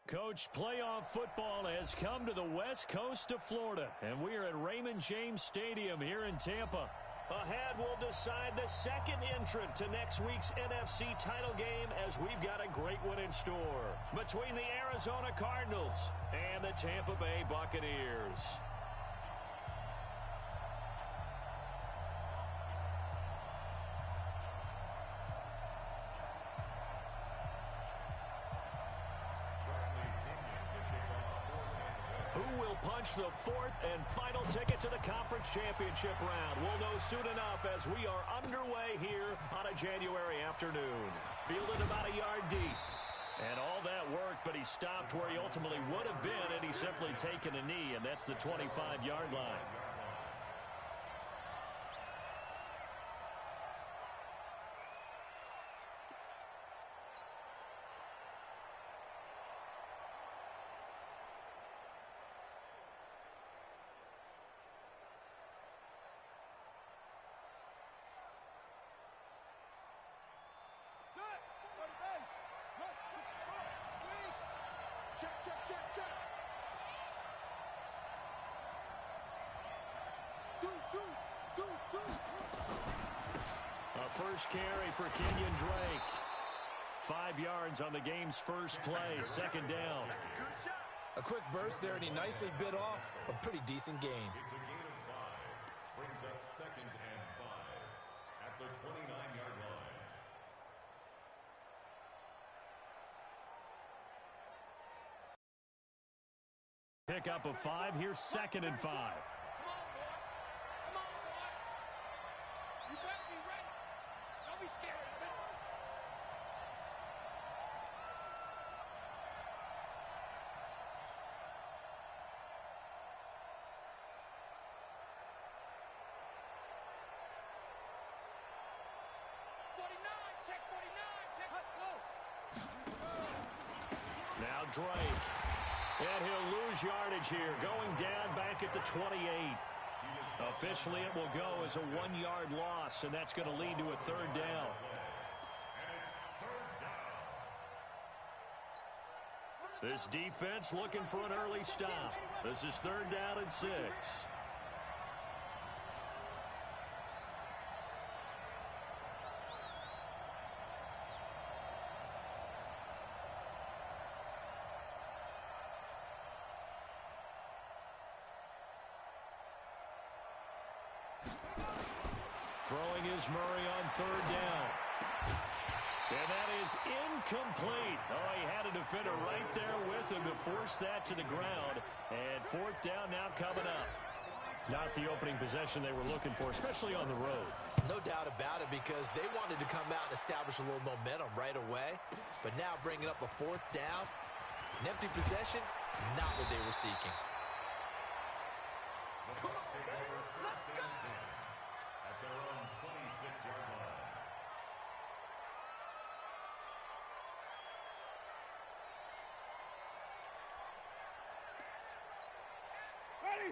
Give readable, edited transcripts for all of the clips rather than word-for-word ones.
Coach, playoff football has come to the west coast of Florida, and we are at Raymond James Stadium here in Tampa. Ahead, we'll decide the second entrant to next week's NFC title game as we've got a great one in store between the Arizona Cardinals and the Tampa Bay Buccaneers. Who will punch the fourth and final ticket to the conference championship round? We'll know soon enough as we are underway here on a January afternoon. Fielded about a yard deep. And all that work, but he stopped where he ultimately would have been had he simply taken a knee, and that's the 25-yard line. A first carry for Kenyon Drake. 5 yards on the game's first play, second down. A quick burst there, and he nicely bit off a pretty decent gain. It's a gain of 5. Brings up 2nd and 5 at the 29-yard line. Pick up a 5. Here's 2nd and 5. Now Drake. And he'll lose yardage here, going down back at the 28. Officially, it will go as a 1-yard loss, and that's going to lead to a third down. This defense looking for an early stop. This is 3rd down and 6. Throwing is Murray on 3rd down. And that is incomplete. Oh, he had a defender right there with him to force that to the ground. And 4th down now coming up. Not the opening possession they were looking for, especially on the road. No doubt about it, because they wanted to come out and establish a little momentum right away. But now bringing up a 4th down, an empty possession, not what they were seeking. At their own 26-yard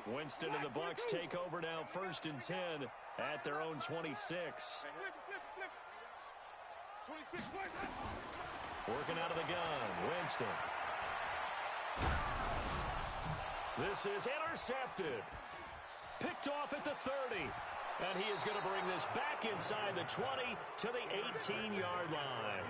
line. Winston and the Bucs take over now, 1st and 10 at their own 26. Working out of the gun, Winston. This is intercepted. Picked off at the 30. And he is going to bring this back inside the 20 to the 18-yard line.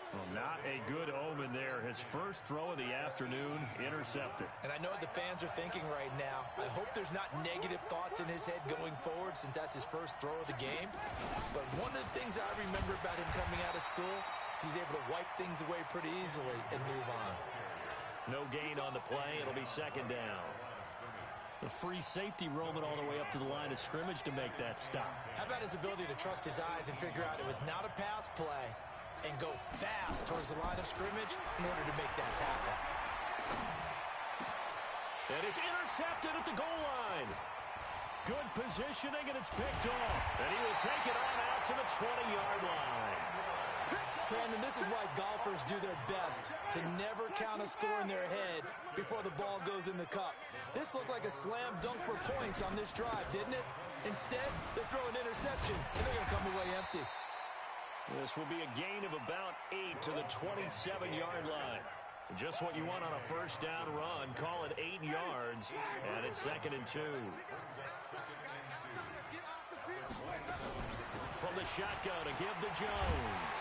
Well, not a good omen there. His first throw of the afternoon intercepted. And I know what the fans are thinking right now. I hope there's not negative thoughts in his head going forward, since that's his first throw of the game. But one of the things I remember about him coming out of school is he's able to wipe things away pretty easily and move on. No gain on the play. It'll be 2nd down. The free safety roaming all the way up to the line of scrimmage to make that stop. How about his ability to trust his eyes and figure out it was not a pass play and go fast towards the line of scrimmage in order to make that tackle. And it's intercepted at the goal line. Good positioning, and it's picked off. And he will take it on out to the 20-yard line. Brandon, this is why golfers do their best to never count a score in their head before the ball goes in the cup. This looked like a slam dunk for points on this drive, didn't it? Instead, they throw an interception, and they're going to come away empty. This will be a gain of about 8 to the 27-yard line. Just what you want on a first down run. Call it 8 yards, and it's 2nd and 2. From the shotgun, a give to Jones.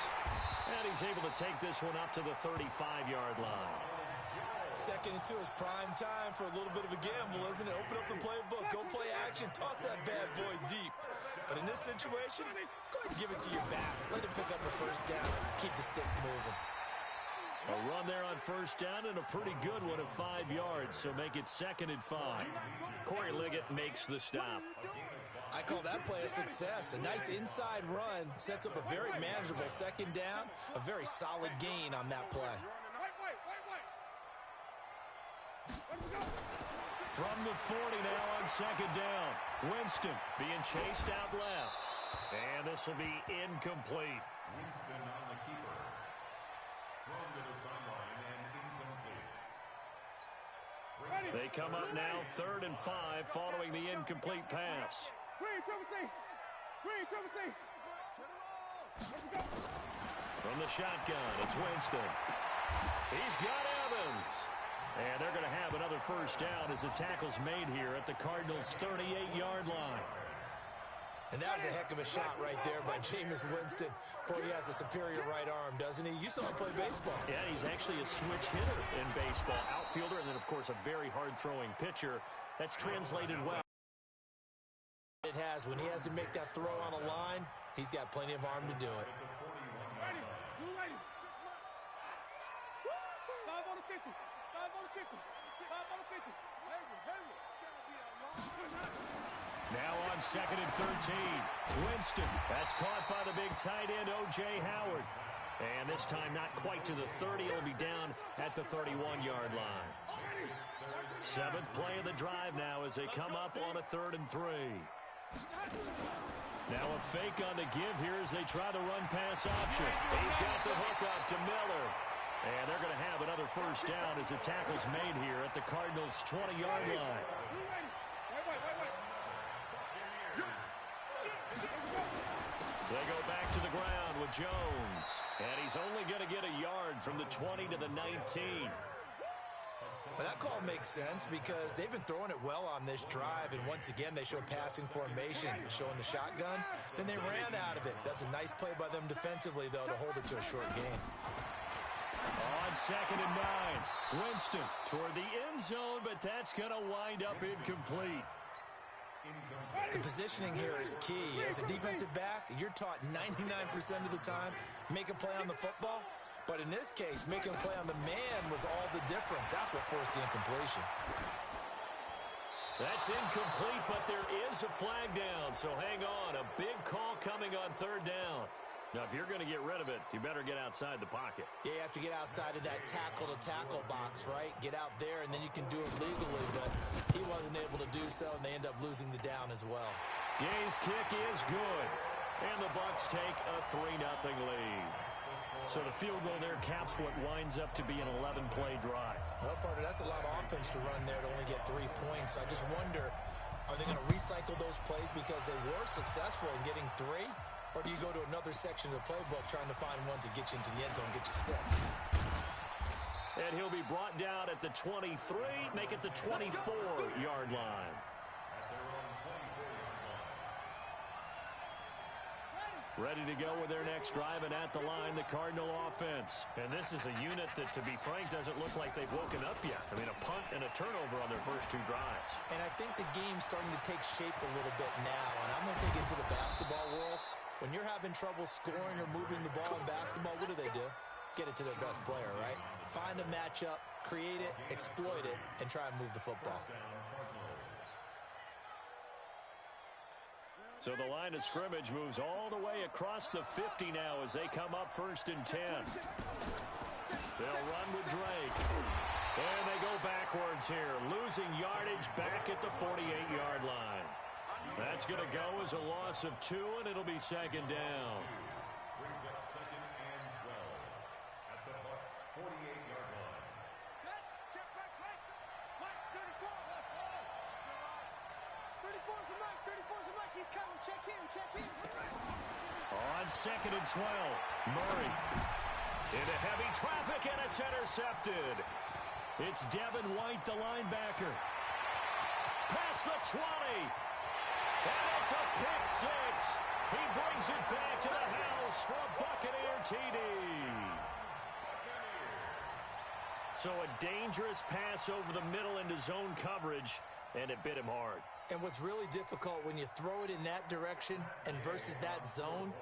And he's able to take this one up to the 35-yard line. 2nd and 2 is prime time for a little bit of a gamble, isn't it? Open up the playbook, go play action, toss that bad boy deep. But in this situation, go ahead and give it to your back. Let him pick up a first down. Keep the sticks moving. A run there on first down and a pretty good one of 5 yards, so make it 2nd and 5. Corey Liggett makes the stop. I call that play a success. A nice inside run sets up a very manageable 2nd down. A very solid gain on that play. From the 40 now on 2nd down. Winston being chased out left. And this will be incomplete. Winston on the keeper. Thrown to the sideline and incomplete. They come up now 3rd and 5 following the incomplete pass. From the shotgun, it's Winston. He's got Evans. And they're going to have another first down as the tackle's made here at the Cardinals' 38-yard line. And that was a heck of a shot right there by Jameis Winston. Boy, he has a superior right arm, doesn't he? You saw him play baseball. Yeah, he's actually a switch hitter in baseball. Outfielder, and then, of course, a very hard-throwing pitcher. That's translated well. It has. When he has to make that throw on a line, he's got plenty of arm to do it. Now on 2nd and 13. Winston. That's caught by the big tight end, O.J. Howard. And this time not quite to the 30. It'll be down at the 31-yard line. 7th play of the drive now as they come up on a 3rd and 3. Now a fake on the give here as they try the run-pass option. He's got the hook up to Miller. And they're going to have another first down as the tackle's made here at the Cardinals' 20-yard line. They go back to the ground with Jones. And he's only going to get a yard from the 20 to the 19. Well, that call makes sense because they've been throwing it well on this drive, and once again they show passing formation, showing the shotgun. Then they ran out of it. That's a nice play by them defensively, though, to hold it to a short game. On 2nd and 9, Winston toward the end zone, but that's going to wind up incomplete. The positioning here is key. As a defensive back, you're taught 99% of the time, make a play on the football. But in this case, making a play on the man was all the difference. That's what forced the incompletion. That's incomplete, but there is a flag down. So hang on. A big call coming on 3rd down. Now, if you're going to get rid of it, you better get outside the pocket. Yeah, you have to get outside of that tackle-to-tackle box, right? Get out there, and then you can do it legally. But he wasn't able to do so, and they end up losing the down as well. Gay's kick is good. And the Bucs take a 3-0 lead. So the field goal there caps what winds up to be an 11-play drive. Well, partner, that's a lot of offense to run there to only get 3 points. So I just wonder, are they going to recycle those plays because they were successful in getting 3? Or do you go to another section of the playbook trying to find ones that get you into the end zone and get you 6? And he'll be brought down at the 23, make it the 24-yard line. Ready to go with their next drive, and at the line, the Cardinal offense. And this is a unit that, to be frank, doesn't look like they've woken up yet. I mean, a punt and a turnover on their first 2 drives. And I think the game's starting to take shape a little bit now, and I'm going to take it to the basketball world. When you're having trouble scoring or moving the ball in basketball, what do? Get it to their best player, right? Find a matchup, create it, exploit it, and try and move the football. So the line of scrimmage moves all the way across the 50 now as they come up 1st and 10. They'll run with Drake. And they go backwards here, losing yardage back at the 48-yard line. That's going to go as a loss of 2, and it'll be 2nd down. Brings up 2nd and 12 at the Bucs' 48-yard line. Check back, right. 34. 34's the Mike. 34's the Mike. He's coming. Check him. On 2nd and 12, Murray into heavy traffic, and it's intercepted. intercepted. It's Devin White, the linebacker. Past the 20. And it's a pick six. He brings it back to the house for a Buccaneer TD. So a dangerous pass over the middle into zone coverage, and it bit him hard. And what's really difficult when you throw it in that direction and versus that zone,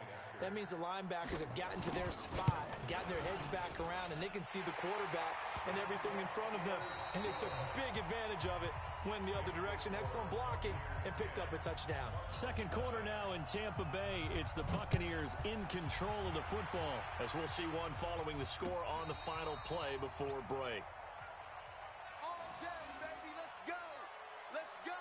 that means the linebackers have gotten to their spot, gotten their heads back around, and they can see the quarterback and everything in front of them. And they took big advantage of it, went the other direction, excellent blocking, and picked up a touchdown. Second quarter now in Tampa Bay. It's the Buccaneers in control of the football, as we'll see one following the score on the final play before break. All day, baby. Let's go. Let's go.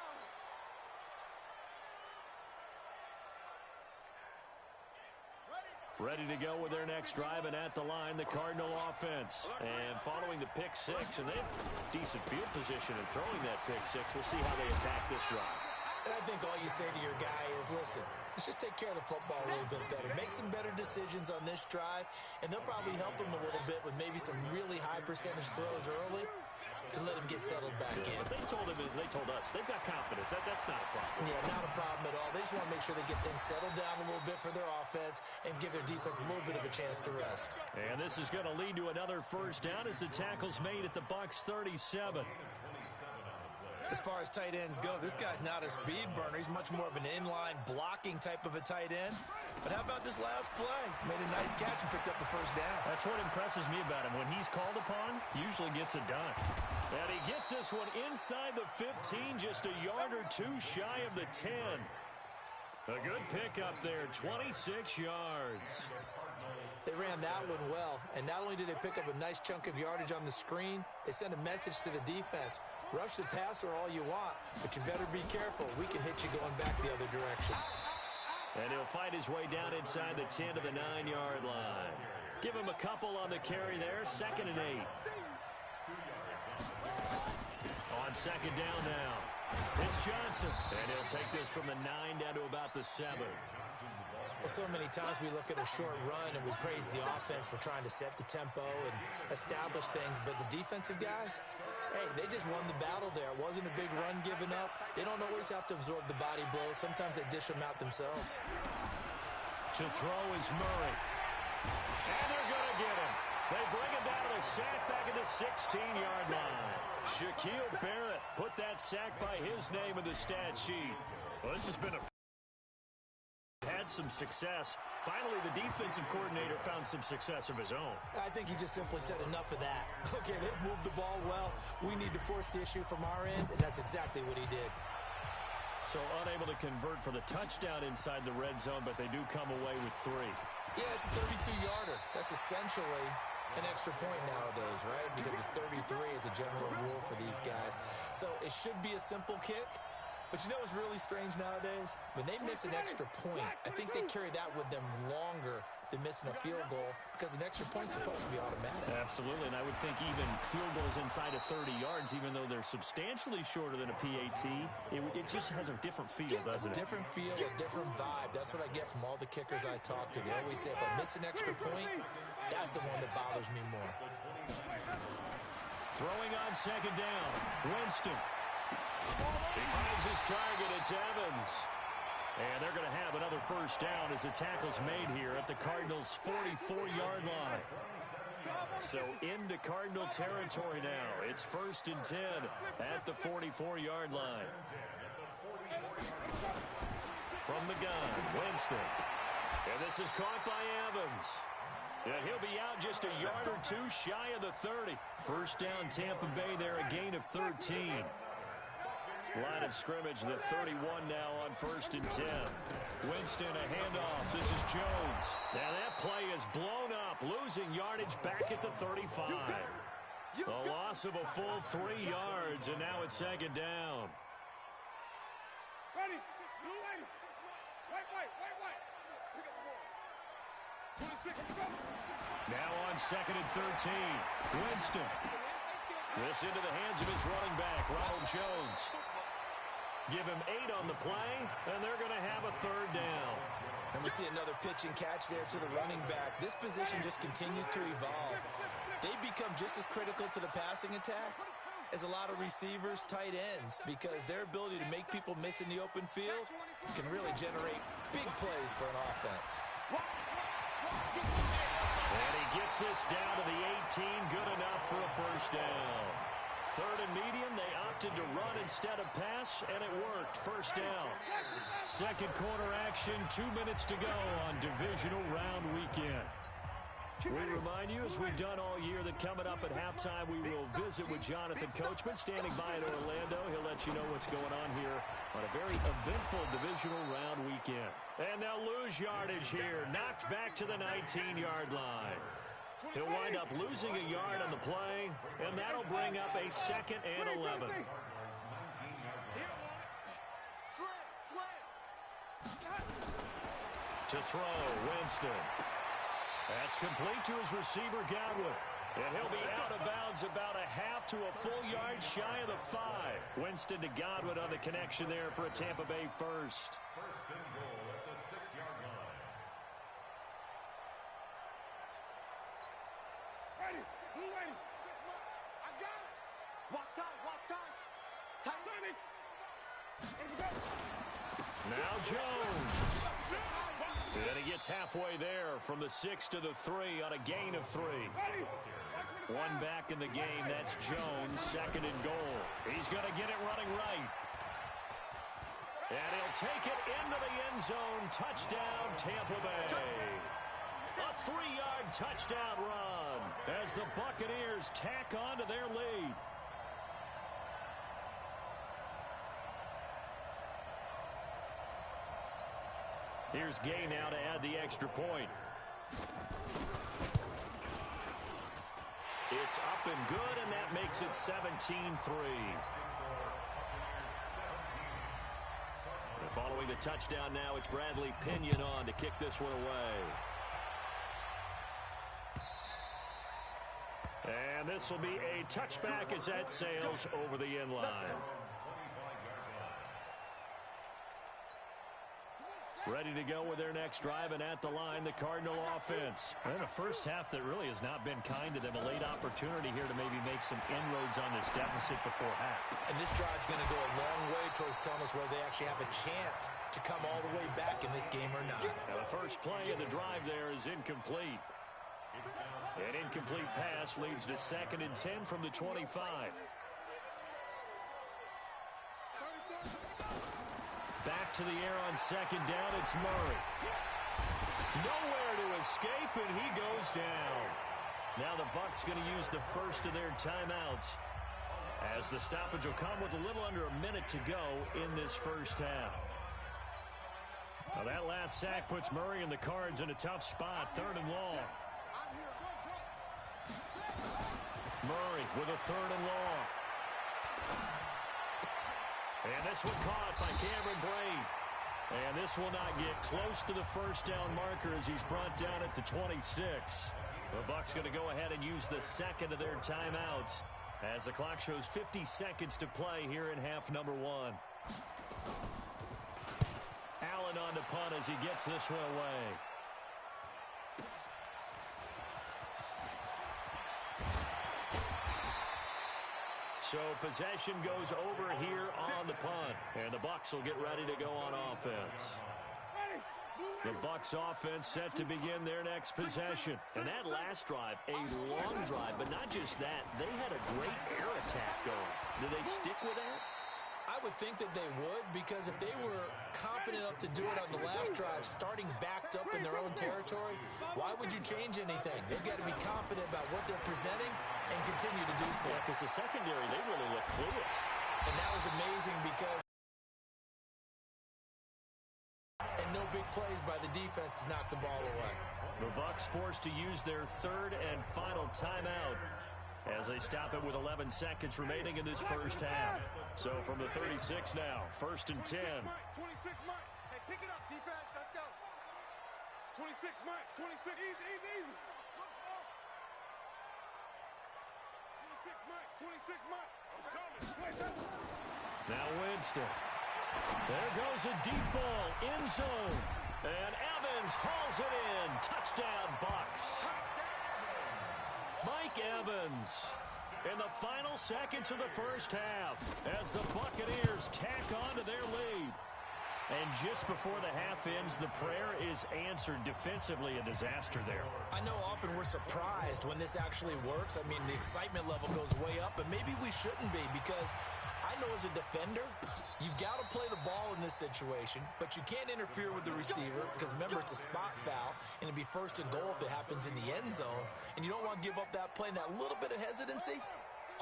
Ready to go with their next drive, and at the line, the Cardinal offense. And following the pick six, and they have decent field position in throwing that pick six. We'll see how they attack this drive. And I think all you say to your guy is, listen, let's just take care of the football a little bit better. Make some better decisions on this drive, and they'll probably help him a little bit with maybe some really high percentage throws early to let him get settled back in. But they told us, they've got confidence. That's not a problem. Yeah, not a problem at all. They just want to make sure they get things settled down a little bit for their offense and give their defense a little bit of a chance to rest. And this is going to lead to another first down as the tackle's made at the Bucs 37. As far as tight ends go, this guy's not a speed burner. He's much more of an inline blocking type of a tight end. But how about this last play? Made a nice catch and picked up a first down. That's what impresses me about him. When he's called upon, he usually gets it done. And he gets this one inside the 15, just a yard or two shy of the 10. A good pickup there, 26 yards. They ran that one well, and not only did they pick up a nice chunk of yardage on the screen, they sent a message to the defense. Rush the passer all you want, but you better be careful. We can hit you going back the other direction. And he'll fight his way down inside the 10 to the 9-yard line. Give him a couple on the carry there, 2nd and 8. On second down now, it's Johnson. And he'll take this from the 9 down to about the 7. Well, so many times we look at a short run and we praise the offense for trying to set the tempo and establish things, but the defensive guys, hey, they just won the battle there. It wasn't a big run given up. They don't always have to absorb the body blows. Sometimes they dish them out themselves. To throw is Murray. And they're going to get him. They bring him down to the sack back at the 16-yard line. Shaquille Barrett put that sack by his name in the stat sheet. Well, this has been had some success. Finally, the defensive coordinator found some success of his own. I think he just simply said enough of that. Okay, they've moved the ball well. We need to force the issue from our end, and that's exactly what he did. So unable to convert for the touchdown inside the red zone, but they do come away with 3. Yeah, it's a 32-yarder. That's essentially an extra point nowadays, right? Because it's 33 as a general rule for these guys. So it should be a simple kick. But you know what's really strange nowadays? When they miss an extra point, I think they carry that with them longer than missing a field goal because an extra point's supposed to be automatic. Absolutely, and I would think even field goals inside of 30 yards, even though they're substantially shorter than a PAT, it just has a different feel, doesn't it? A different feel, a different vibe. That's what I get from all the kickers I talk to. They always say if I miss an extra point, that's the one that bothers me more. Throwing on second down, Winston. He finds his target. It's Evans. And they're going to have another first down as the tackle's made here at the Cardinals' 44-yard line. So into Cardinal territory now. It's 1st and 10 at the 44-yard line. From the gun, Winston. And this is caught by Evans. And he'll be out just a yard or two shy of the 30. First down, Tampa Bay there, a gain of 13. Line of scrimmage, the 31 now on 1st and 10. Winston, a handoff. This is Jones. Now that play is blown up, losing yardage back at the 35. A loss of a full 3 yards, and now it's 2nd down. Ready. Blue lady. White. Look at the ball. 26. Now on 2nd and 13. Winston. This into the hands of his running back, Ronald Jones. Give him 8 on the play, and they're going to have a 3rd down. And we see another pitch and catch there to the running back. This position just continues to evolve. They become just as critical to the passing attack as a lot of receivers, tight ends, because their ability to make people miss in the open field can really generate big plays for an offense. And he gets this down to the 18, good enough for a first down. Third and medium, they opted to run instead of pass, and it worked. First down. Second quarter action, 2 minutes to go on divisional round weekend. We remind you, as we've done all year, that coming up at halftime, we will visit with Jonathan Coachman, standing by in Orlando. He'll let you know what's going on here on a very eventful divisional round weekend. And they'll lose yardage here, knocked back to the 19-yard line. He'll wind up losing a yard on the play, and that'll bring up a second and 11. To throw, Winston. That's complete to his receiver, Godwin. And he'll be out of bounds about a half to a full yard shy of the 5. Winston to Godwin on the connection there for a Tampa Bay first. First and goal at the 6-yard line. Ready. Blue ready. I got it. Walk time. Walk time. Tight. Now Jones. And he gets halfway there from the 6 to the 3 on a gain of 3. One back in the game. That's Jones, second and goal. He's going to get it running right. And he'll take it into the end zone. Touchdown, Tampa Bay. A 3-yard touchdown run as the Buccaneers tack on to their lead. Here's Gay now to add the extra point. It's up and good, and that makes it 17-3. Following the touchdown now, it's Bradley Pinion on to kick this one away. And this will be a touchback as that sails over the end line. Ready to go with their next drive, and at the line, the Cardinal offense. And a first half that really has not been kind to them. A late opportunity here to maybe make some inroads on this deficit before half. And this drive's going to go a long way towards telling us whether they actually have a chance to come all the way back in this game or not. Now the first play of the drive there is incomplete. An incomplete pass leads to 2nd and 10 from the 25. Back to the air on second down, it's Murray. Nowhere to escape, and he goes down. Now the Bucs going to use the first of their timeouts, as the stoppage will come with a little under a minute to go in this first half. Now that last sack puts Murray and the Cards in a tough spot, 3rd and long. Murray with a 3rd and long. And this one caught by Cameron Brate. And this will not get close to the first down marker as he's brought down at the 26. The Bucs going to go ahead and use the second of their timeouts as the clock shows 50 seconds to play here in half number 1. Allen on to punt as he gets this one away. So possession goes over here on the punt. And the Bucs will get ready to go on offense. The Bucs offense set to begin their next possession. And that last drive, a long drive, but not just that. They had a great air attack going. Do they stick with that? I would think that they would, because if they were confident enough to do it on the last drive, starting backed up in their own territory, why would you change anything? They've got to be confident about what they're presenting and continue to do so. Yeah, because the secondary, they really look clueless. And that was amazing because and no big plays by the defense to knock the ball away. The Bucs forced to use their 3rd and final timeout as they stop it with 11 seconds remaining in this first half. So from the 36 now, 1st and 10. 26 Mike. Hey, pick it up, defense. Let's go. 26 Mike. 26. Easy. 26 Mike. 26 Mike. I'm coming. Now Winston. There goes a deep ball, end zone. And Evans hauls it in. Touchdown, Bucs. Mike Evans in the final seconds of the first half as the Buccaneers tack on to their lead. And just before the half ends, the prayer is answered. Defensively, a disaster there. I know often we're surprised when this actually works. I mean, the excitement level goes way up, but maybe we shouldn't be, because I know as a defender, you've got to play the ball in this situation, but you can't interfere with the receiver because, remember, it's a spot foul, and it'd be first and goal if it happens in the end zone, and you don't want to give up that play. And that little bit of hesitancy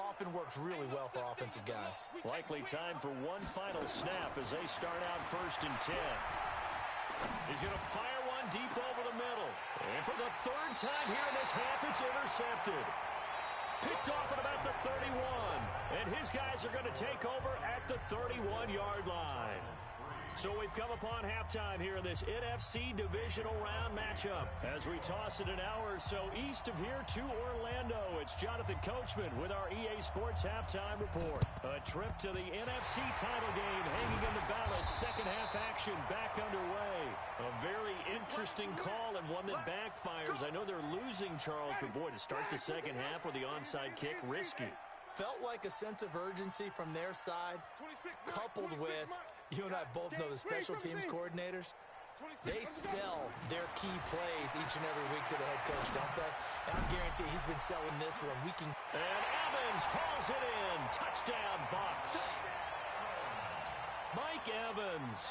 often works really well for offensive guys. Likely time for one final snap as they start out 1st and 10. He's going to fire one deep over the middle. And for the third time here in this half, it's intercepted. Picked off at about the 31. And his guys are going to take over at the 31-yard line. So we've come upon halftime here in this NFC divisional round matchup. As we toss it an hour or so east of here to Orlando, it's Jonathan Coachman with our EA Sports Halftime Report. A trip to the NFC title game hanging in the balance. Second half action back underway. A very interesting call and one that backfires. I know they're losing, Charles, but boy, to start the second half with the onside kick, risky. Felt like a sense of urgency from their side, coupled with, you and I both know the special teams coordinators, they sell their key plays each and every week to the head coach, don't they? And I guarantee he's been selling this one. And Evans hauls it in. Touchdown, Bucs. Mike Evans,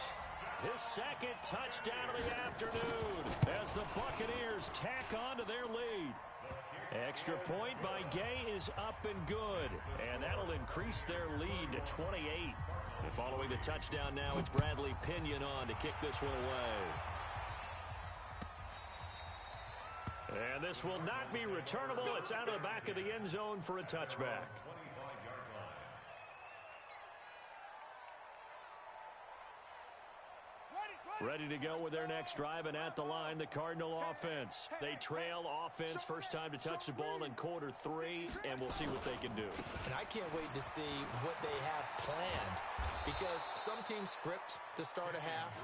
his second touchdown of the afternoon as the Buccaneers tack on to their lead. Extra point by Gay is up and good, and that'll increase their lead to 28. And following the touchdown now, it's Bradley Pinion on to kick this one away. And this will not be returnable. It's out of the back of the end zone for a touchback. Ready to go with their next drive, and at the line, the Cardinal offense. They trail offense, first time to touch the ball in Q3, and we'll see what they can do. And I can't wait to see what they have planned, because some teams script to start a half.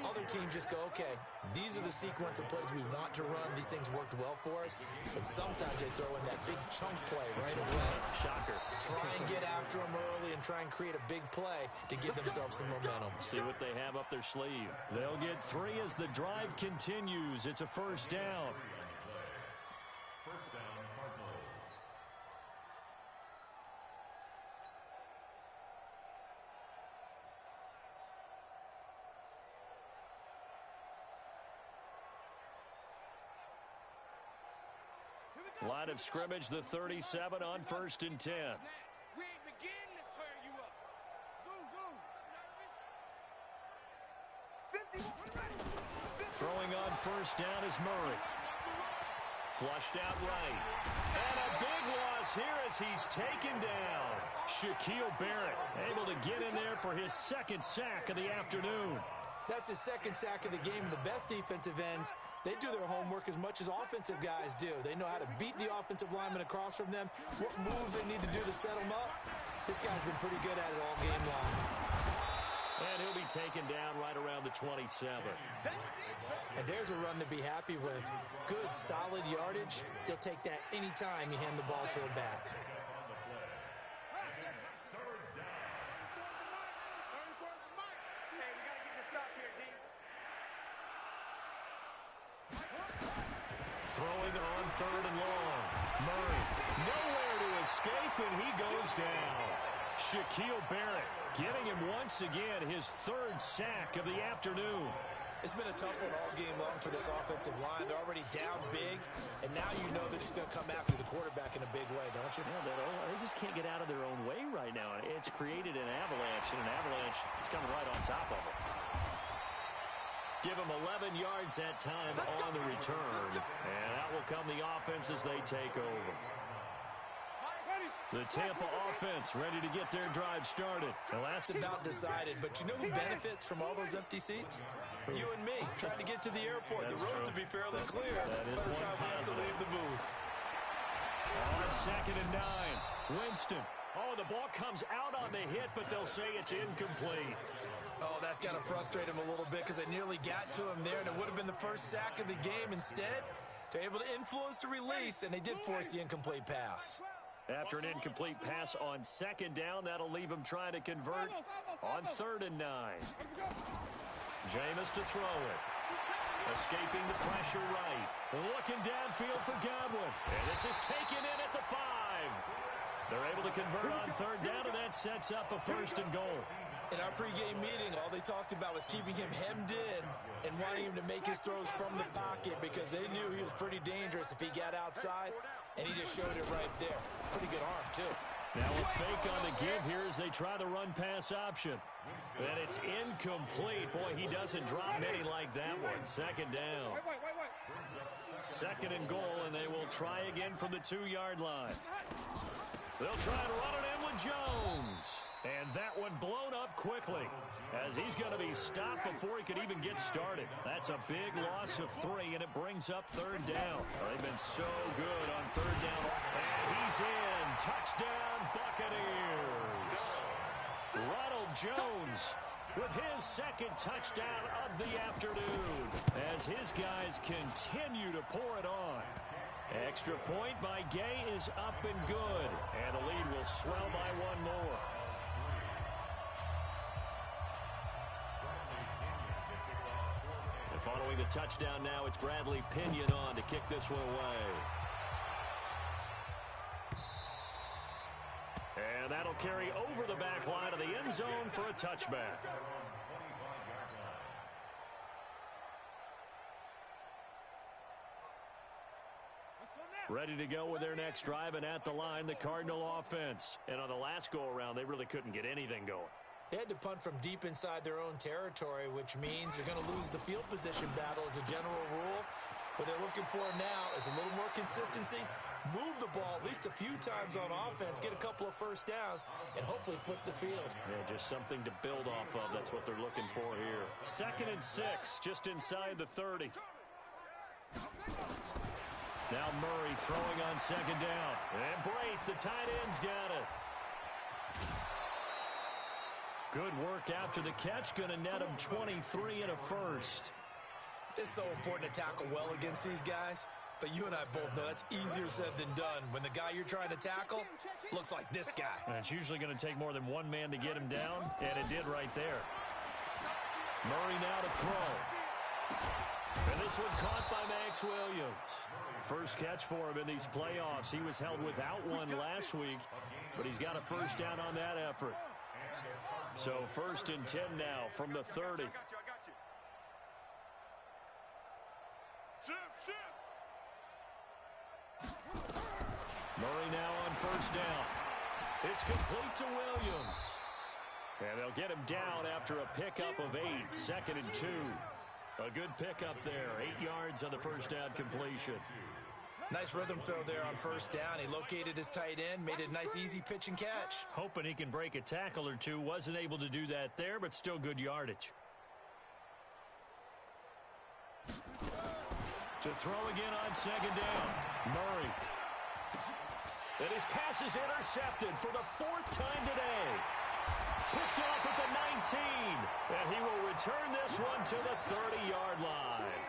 Other teams just go, okay, these are the sequence of plays we want to run. These things worked well for us. And sometimes they throw in that big chunk play right away. Shocker. Try and get after them early and try and create a big play to give themselves some momentum. See what they have up their sleeve. They'll get 3 as the drive continues. It's a first down. First down, Cardinals. Line of scrimmage, the 37 on 1st and 10. We ain't begin to turn you up. Zoom. Throwing on first down is Murray. Flushed out right. And a big loss here as he's taken down. Shaquille Barrett able to get in there for his second sack of the afternoon. That's his second sack of the game. The best defensive ends, they do their homework as much as offensive guys do. They know how to beat the offensive lineman across from them, what moves they need to do to set them up. This guy's been pretty good at it all game long. And he'll be taken down right around the 27. And there's a run to be happy with. Good, solid yardage. You'll take that anytime you hand the ball to a back. Throwing on 3rd and long. Murray, nowhere to escape, and he goes down. Shaquille Barrett giving him once again his 3rd sack of the afternoon. It's been a tough one all game long for this offensive line. They're already down big, and now you know they're just going to come after the quarterback in a big way, don't you? Yeah, they just can't get out of their own way right now. It's created an avalanche, and an avalanche is coming right on top of them. Give them 11 yards that time on the return. And out will come the offense as they take over. The Tampa offense ready to get their drive started. The last about decided, but you know who benefits from all those empty seats? You and me, trying to get to the airport. That's the roads true. will be fairly clear That is by the time we have to positive. leave the booth. On 2nd and 9, Winston. Oh, the ball comes out on the hit, but they'll say it's incomplete. Oh, that's got to frustrate him a little bit because they nearly got to him there, and it would have been the first sack of the game. Instead, They're able to influence the release, and they did force the incomplete pass. After an incomplete pass on second down, that'll leave him trying to convert on 3rd and 9. Jameis to throw it. Escaping the pressure right. Looking downfield for Godwin. And this is taken in at the 5. They're able to convert on 3rd down, and that sets up a 1st and goal. In our pregame meeting, all they talked about was keeping him hemmed in and wanting him to make his throws from the pocket because they knew he was pretty dangerous if he got outside, and he just showed it right there. Pretty good arm, too. Now a fake on the give here as they try the run-pass option. And it's incomplete. Boy, he doesn't drop many like that one. 2nd down. 2nd and goal, and they will try again from the 2-yard line. They'll try to run it in with Jones. And that one blown up quickly as he's going to be stopped before he could even get started. That's a big loss of 3, and it brings up 3rd down. They've been so good on 3rd down. And he's in. Touchdown, Buccaneers. Ronald Jones with his 2nd touchdown of the afternoon as his guys continue to pour it on. Extra point by Gay is up and good, and the lead will swell by 1 more. And following the touchdown now, it's Bradley Pinion on to kick this one away. And that'll carry over the back line of the end zone for a touchback. Ready to go with their next drive, and at the line, the Cardinal offense. And on the last go-around, they really couldn't get anything going. They had to punt from deep inside their own territory, which means they're going to lose the field position battle as a general rule. What they're looking for now is a little more consistency, move the ball at least a few times on offense, get a couple of 1st downs, and hopefully flip the field. Yeah, just something to build off of. That's what they're looking for here. 2nd and 6, just inside the 30. Now Murray throwing on 2nd down. And Brate, the tight end's got it. Good work after the catch. Going to net him 23 and a 1st. It's so important to tackle well against these guys. But you and I both know that's easier said than done. When the guy you're trying to tackle looks like this guy. And it's usually going to take more than one man to get him down. And it did right there. Murray now to throw. And this one caught by Max Williams. First catch for him in these playoffs. He was held without one last week, but he's got a 1st down on that effort. So 1st and 10 now from the 30. Murray now on 1st down. It's complete to Williams. And they'll get him down after a pickup of 8. 2nd and 2. A good pickup there. 8 yards on the 1st down completion. Nice rhythm throw there on 1st down. He located his tight end, made it a nice easy pitch and catch. Hoping he can break a tackle or two. Wasn't able to do that there, but still good yardage. To throw again on 2nd down. Murray. And his pass is intercepted for the 4th time today. Picked off at the 19. And he will return this one to the 30-yard line.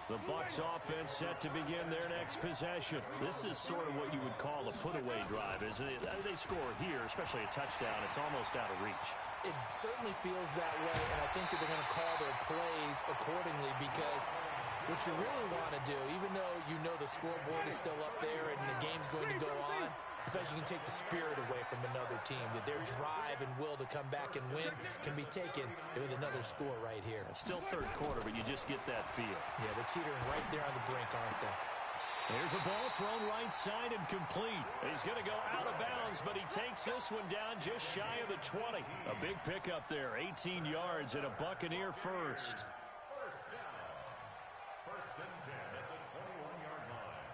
The Bucs offense set to begin their next possession. This is sort of what you would call a put-away drive, isn't it? They score here, especially a touchdown. It's almost out of reach. It certainly feels that way, and I think that they're going to call their plays accordingly because what you really want to do, even though you know the scoreboard is still up there and the game's going to go on, I think you can take the spirit away from another team, that their drive and will to come back and win can be taken with another score right here. Still 3rd quarter, but you just get that feel. Yeah, they're teetering right there on the brink, aren't they? Here's a ball thrown right side and complete. He's going to go out of bounds, but he takes this one down just shy of the 20. A big pickup there, 18 yards and a Buccaneer 1st. First down. 1st and 10 at the 21-yard line.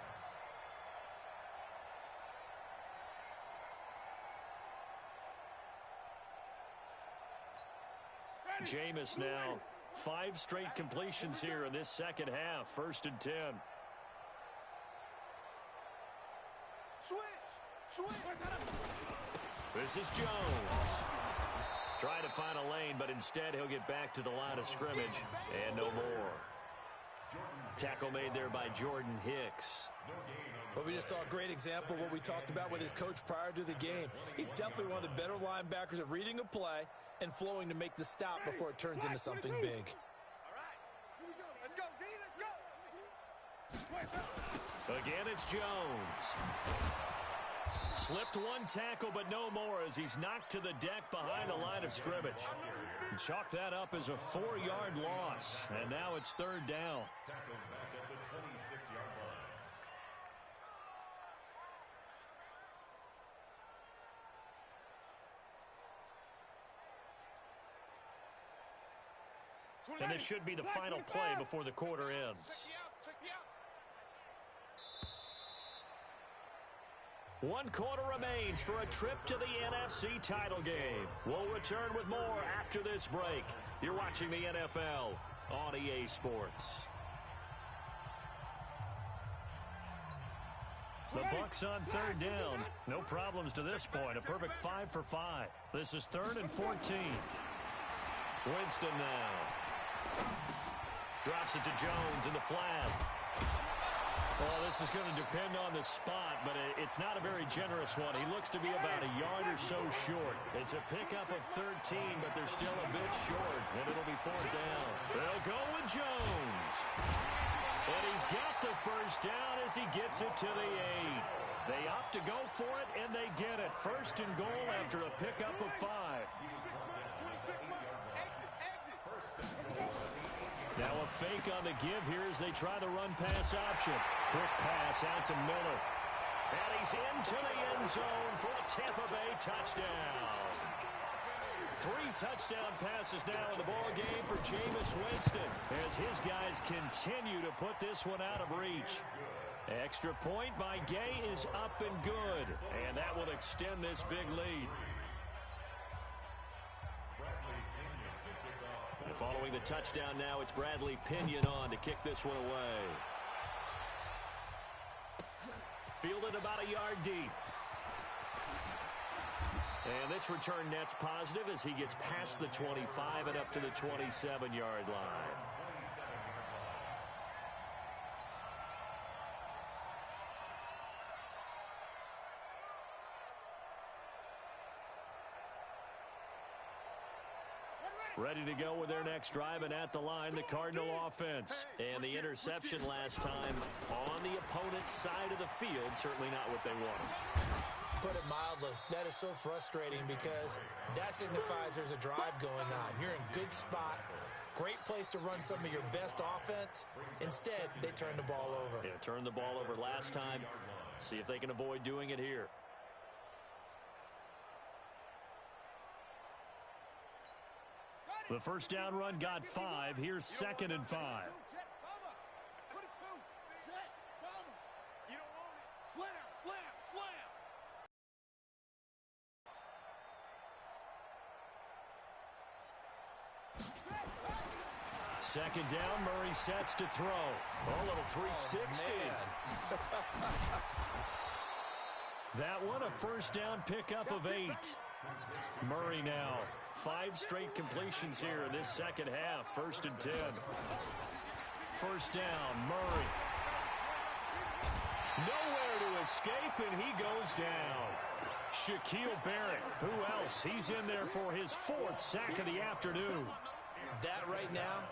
Jameis now 5 straight completions here in this 2nd half. 1st and 10. This is Jones. Trying to find a lane, but instead he'll get back to the line of scrimmage. And no more. Tackle made there by Jordan Hicks. Well, we just saw a great example of what we talked about with his coach prior to the game. He's definitely one of the better linebackers at reading a play and flowing to make the stop before it turns into something big. All right, here we go. Let's go, D, let's go. Again, it's Jones. Slipped one tackle, but no more as he's knocked to the deck behind the line of scrimmage. Chalk that up as a 4-yard loss, and now it's third down. Tackled back at the 26-yard line. And this should be the final play before the quarter ends. Check the out. One quarter remains for a trip to the NFC title game. We'll return with more after this break. You're watching the NFL on EA Sports. The Bucs on third down. No problems to this point. A perfect 5 for 5. This is 3rd and 14. Winston now. Drops it to Jones in the flat. Well, this is going to depend on the spot, but it's not a very generous one. He looks to be about a yard or so short. It's a pickup of 13, but they're still a bit short, and it'll be 4th down. They'll go with Jones. And he's got the first down as he gets it to the 8. They opt to go for it, and they get it. 1st and goal after a pickup of 5. Now a fake on the give here as they try the run-pass option. Quick pass out to Miller. And he's into the end zone for a Tampa Bay touchdown. 3 touchdown passes now in the ball game for Jameis Winston as his guys continue to put this one out of reach. Extra point by Gay is up and good, and that will extend this big lead. And following the touchdown now, it's Bradley Pinion on to kick this one away. Fielded about a yard deep. And this return net's positive as he gets past the 25 and up to the 27-yard line. Ready to go with their next drive, and at the line, the Cardinal offense. And the interception last time on the opponent's side of the field, certainly not what they wanted. Put it mildly, that is so frustrating because that signifies there's a drive going on. You're in good spot, great place to run some of your best offense. Instead, they turn the ball over. Yeah, turned the ball over last time. See if they can avoid doing it here. The first down run got 5. Here's 2nd and 5. Second down, Murray sets to throw. A little 360. That one, a first down pickup of 8. Murray now. 5 straight completions here in this second half. 1st and 10. First down, Murray. Nowhere to escape, and he goes down. Shaquille Barrett, who else? He's in there for his 4th sack of the afternoon. That right now,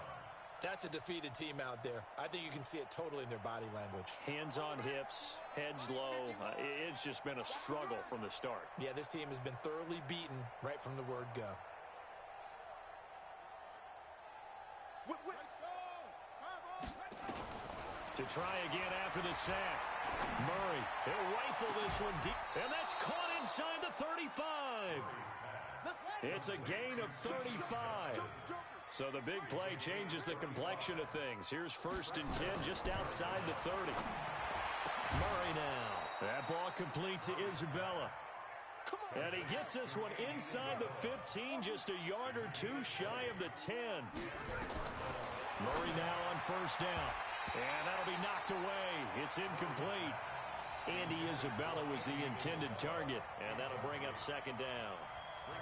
that's a defeated team out there. I think you can see it totally in their body language. Hands on hips, heads low. It's just been a struggle from the start. Yeah, this team has been thoroughly beaten right from the word go. To try again after the sack. Murray, he'll rifle this one deep. And that's caught inside the 35. It's a gain of 35. So the big play changes the complexion of things. Here's 1st and 10 just outside the 30. Murray now. That ball complete to Isabella. And he gets this one inside the 15, just a yard or 2 shy of the 10. Murray now on 1st down. And that'll be knocked away. It's incomplete. Andy Isabella was the intended target, and that'll bring up 2nd down.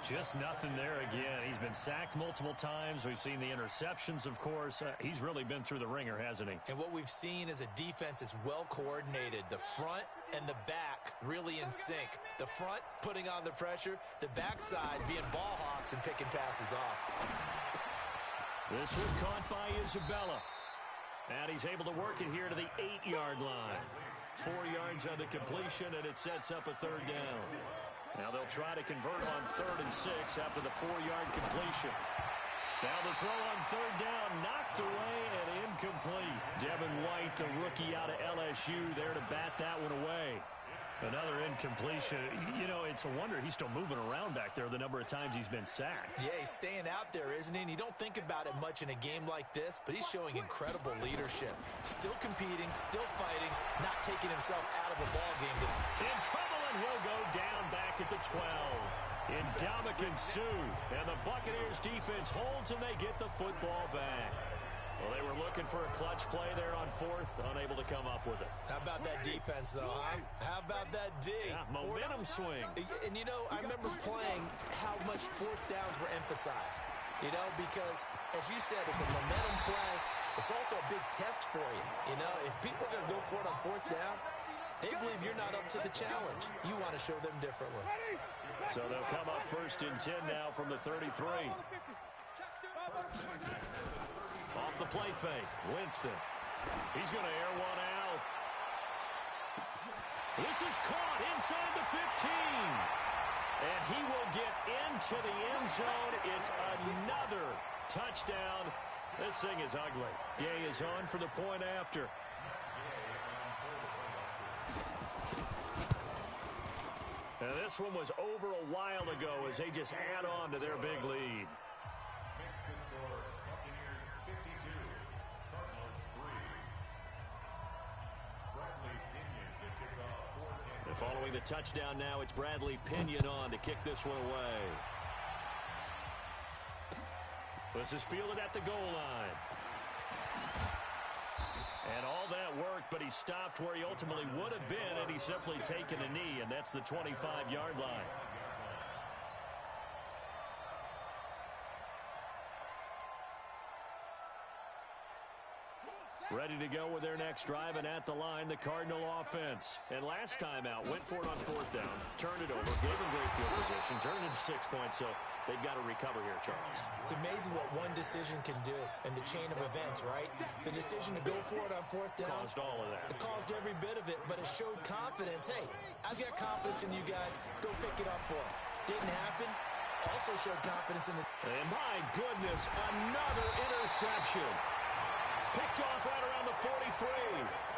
Just nothing there again. He's been sacked multiple times. We've seen the interceptions, of course. He's really been through the ringer, hasn't he? And what we've seen is a defense is well coordinated. The front and the back really in sync. The front putting on the pressure, the backside being ball hawks and picking passes off. This was caught by Isabella. And he's able to work it here to the 8-yard line. 4 yards on the completion, and it sets up a third down. Now they'll try to convert on 3rd and 6 after the 4-yard completion. Now the throw on 3rd down, knocked away and incomplete. Devin White, the rookie out of LSU, there to bat that one away. Another incompletion. You know, it's a wonder he's still moving around back there the number of times he's been sacked. Yeah, he's staying out there, isn't he? And you don't think about it much in a game like this, but he's showing incredible leadership. Still competing, still fighting, not taking himself out of a ball game. In trouble, and he'll go down back at the 12. Ndamukong Suh, and the Buccaneers defense holds, and they get the football back. Well, they were looking for a clutch play there on 4th, unable to come up with it. How about that defense, though, huh? How about that D? Yeah, momentum swing. And, you know, I remember playing how much 4th downs were emphasized, you know, because, as you said, it's a momentum play. It's also a big test for you. You know, if people are going to go for it on 4th down, they believe you're not up to the challenge. You want to show them differently. So they'll come up 1st and 10 now from the 33. Off the play fake, Winston. He's going to air one out. This is caught inside the 15. And he will get into the end zone. It's another touchdown. This thing is ugly. Gay is on for the point after. And this one was over a while ago as they just add on to their big lead. And following the touchdown now, it's Bradley Pinion on to kick this one away. This is fielded at the goal line. And all that worked, but he stopped where he ultimately would have been, and he's simply taken a knee, and that's the 25-yard line. Ready to go with their next drive, and at the line, the Cardinal offense. And last time out, went for it on 4th down, turned it over, gave him great field position, turned it to 6 points, so they've got to recover here, Charles. It's amazing what one decision can do in the chain of events, right? The decision to go for it on 4th down caused all of that. It caused every bit of it, but it showed confidence. Hey, I've got confidence in you guys. Go pick it up for them. Didn't happen. Also showed confidence in the... And my goodness, another interception. Picked off right around the 43,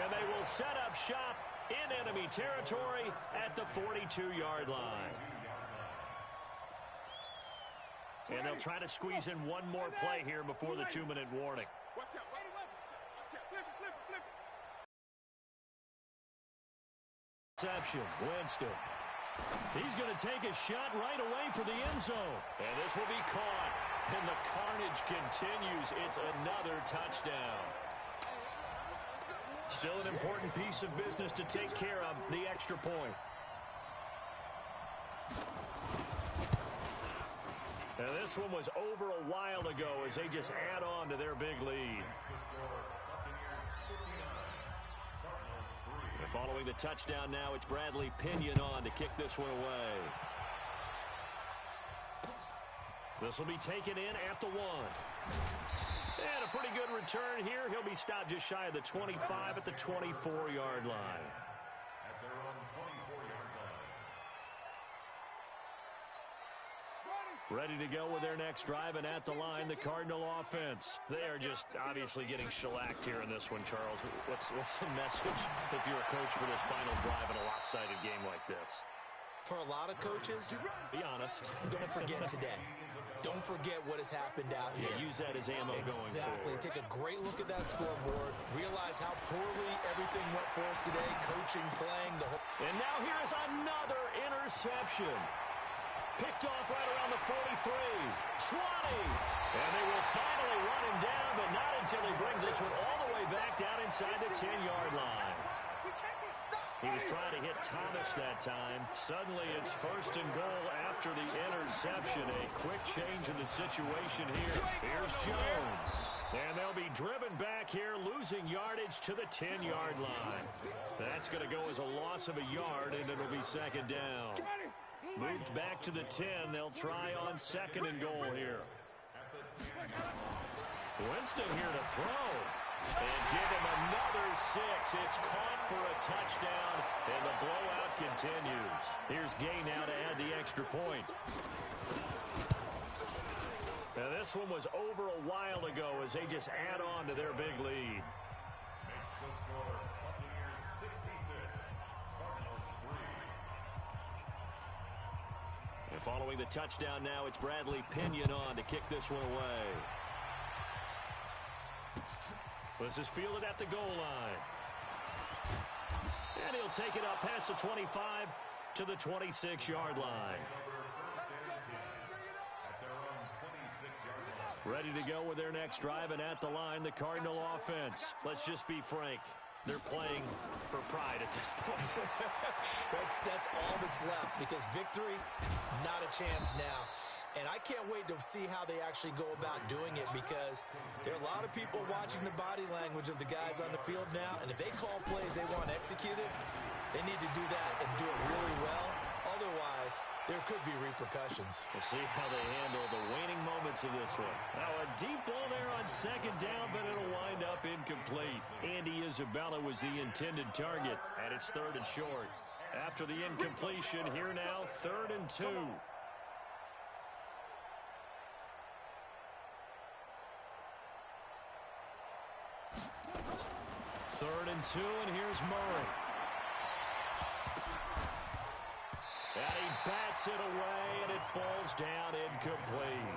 and they will set up shop in enemy territory at the 42-yard line. And they'll try to squeeze in one more play here before the 2-minute warning. Interception, Winston. He's going to take a shot right away for the end zone. And this will be caught. And the carnage continues. It's another touchdown. Still an important piece of business to take care of, the extra point. And this one was over a while ago as they just add on to their big lead. And following the touchdown now, it's Bradley Pinion on to kick this one away. This will be taken in at the 1. And a pretty good return here. He'll be stopped just shy of the 25 at the 24-yard line. At their own 24-yard line. Ready to go with their next drive, and at the line, the Cardinal offense. They are just obviously getting shellacked here in this one, Charles. What's the message if you're a coach for this final drive in a lopsided game like this? For a lot of coaches, be honest. Don't forget today. Don't forget what has happened out here. Yeah, use that as ammo going forward. Exactly. Take a great look at that scoreboard. Realize how poorly everything went for us today. Coaching, playing, the whole... And now here's another interception. Picked off right around the 43. 20. And they will finally run him down, but not until he brings this one all the way back down inside the 10-yard line. He was trying to hit Thomas that time. Suddenly it's 1st and goal after the interception. A quick change in the situation here. Here's Jones. And they'll be driven back here, losing yardage to the 10-yard line. That's going to go as a loss of a yard, and it'll be 2nd down. Moved back to the 10. They'll try on 2nd and goal here. Winston here to throw. And give him another 6. It's caught for a touchdown, and the blowout continues. Here's Gay now to add the extra point. Now this one was over a while ago as they just add on to their big lead. Makes the score Buccaneers 66, Cardinals 3. And following the touchdown now, it's Bradley Pinion on to kick this one away. This is fielded at the goal line. And he'll take it up past the 25 to the 26-yard line. Ready to go with their next drive, and at the line, the Cardinal offense. Let's just be frank. They're playing for pride at this point. That's all that's left, because victory, not a chance now. And I can't wait to see how they actually go about doing it, because there are a lot of people watching the body language of the guys on the field now, and if they call plays they want executed, they need to do that and do it really well. Otherwise, there could be repercussions. We'll see how they handle the waning moments of this one. Now, a deep ball there on 2nd down, but it'll wind up incomplete. Andy Isabella was the intended target, and it's 3rd and short. After the incompletion, here now, 3rd and 2. 3rd and 2, and here's Murray. And he bats it away, and it falls down incomplete.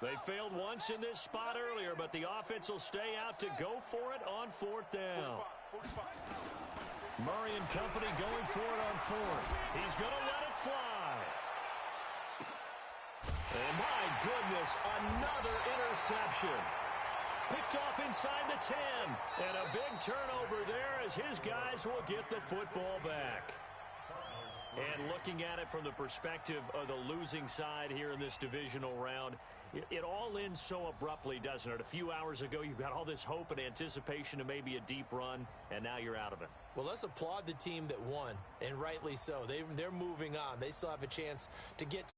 They failed once in this spot earlier, but the offense will stay out to go for it on 4th down. Murray and company going for it on 4th. He's going to let it fly. And my goodness, another interception. Picked off inside the 10. And a big turnover there as his guys will get the football back. And looking at it from the perspective of the losing side here in this divisional round, it all ends so abruptly, doesn't it? A few hours ago, you've got all this hope and anticipation of maybe a deep run, and now you're out of it. Well, let's applaud the team that won, and rightly so. They're moving on. They still have a chance to get